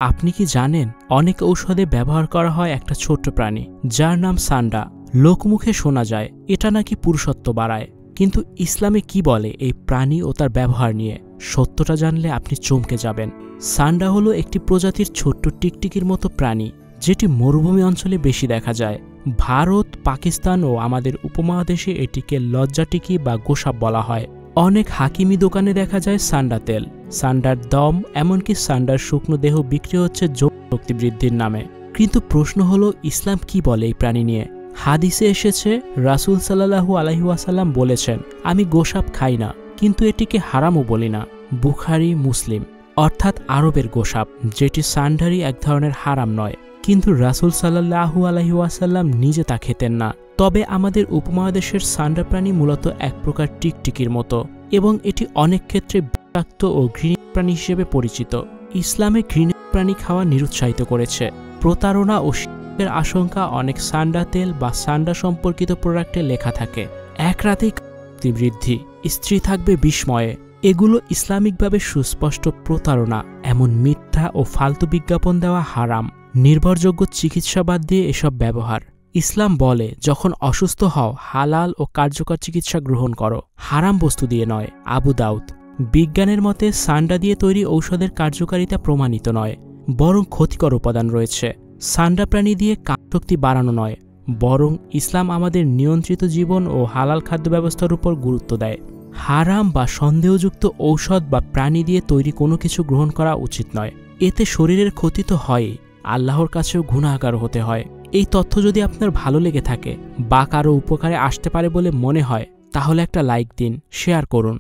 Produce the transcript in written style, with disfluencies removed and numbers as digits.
আপনি কি জানেন অনেক ঔষধে ব্যবহার করা হয় একটা ছোট্ট প্রাণী যার নাম সান্ডা। লোকমুখে শোনা যায় এটা নাকি পুরুষত্ব বাড়ায়, কিন্তু ইসলামে কি বলে এই প্রাণী ও তার ব্যবহার নিয়ে? সত্যটা জানলে আপনি চমকে যাবেন। সান্ডা হলো একটি প্রজাতির ছোট্ট টিকটিকির মতো প্রাণী যেটি মরুভূমি অঞ্চলে বেশি দেখা যায়। ভারত, পাকিস্তান ও আমাদের উপমহাদেশে এটিকে লজ্জাটিকি বা গোসাপ বলা হয়। অনেক হাকিমি দোকানে দেখা যায় সান্ডা তেল, সান্ডার দম, এমনকি সান্ডার শুকনো দেহ বিক্রি হচ্ছে শক্তি বৃদ্ধির নামে। কিন্তু প্রশ্ন হলো ইসলাম কি বলে এই প্রাণী নিয়ে? হাদিসে এসেছে রাসূল সাল্লাল্লাহু আলাইহি ওয়াসাল্লাম বলেছেন, আমি গোসাপ খাই না, কিন্তু এটিকে হারামও বলি না। বুখারী, মুসলিম। অর্থাৎ আরবের গোসাপ, যেটি সান্ডারই এক ধরনের হারাম নয়, কিন্তু রাসূল সাল্লাল্লাহু আলাইহি ওয়াসাল্লাম নিজে তা খেতেন না। তবে আমাদের উপমহাদেশের সান্ডা প্রাণী মূলত এক প্রকার টিকটিকির মতো এবং এটি অনেক ক্ষেত্রে বিষাক্ত ও ঘৃণিত প্রাণী হিসেবে পরিচিত। ইসলামে ঘৃণিত প্রাণী খাওয়া নিরুৎসাহিত করেছে। প্রতারণা ও শিরকের আশঙ্কা অনেক সান্ডা তেল বা সান্ডা সম্পর্কিত প্রোডাক্টে লেখা থাকে। এক রাতেই বৃদ্ধি, স্ত্রী থাকবে বিস্ময়ে, এগুলো ইসলামিকভাবে সুস্পষ্ট প্রতারণা। এমন মিথ্যা ও ফালতু বিজ্ঞাপন দেওয়া হারাম। নির্ভরযোগ্য চিকিৎসা বাদ দিয়ে এসব ব্যবহার। ইসলাম বলে যখন অসুস্থ হও হালাল ও কার্যকর চিকিৎসা গ্রহণ করো, হারাম বস্তু দিয়ে নয়। আবু দাউদ। বিজ্ঞানের মতে সান্ডা দিয়ে তৈরি ঔষধের কার্যকারিতা প্রমাণিত নয়, বরং ক্ষতিকর উপাদান রয়েছে। সান্ডা প্রাণী দিয়ে কামশক্তি বাড়ানো নয়, বরং ইসলাম আমাদের নিয়ন্ত্রিত জীবন ও হালাল খাদ্য ব্যবস্থার উপর গুরুত্ব দেয়। হারাম বা সন্দেহযুক্ত ঔষধ বা প্রাণী দিয়ে তৈরি কোনো কিছু গ্রহণ করা উচিত নয়। এতে শরীরের ক্ষতি তো হয়ই, আল্লাহর কাছেও গুনাহগার হতে হয়। এই তথ্য যদি আপনার ভালো লেগে থাকে বা কারো উপকারে আসতে পারে বলে মনে হয়, তাহলে একটা লাইক দিন, শেয়ার করুন।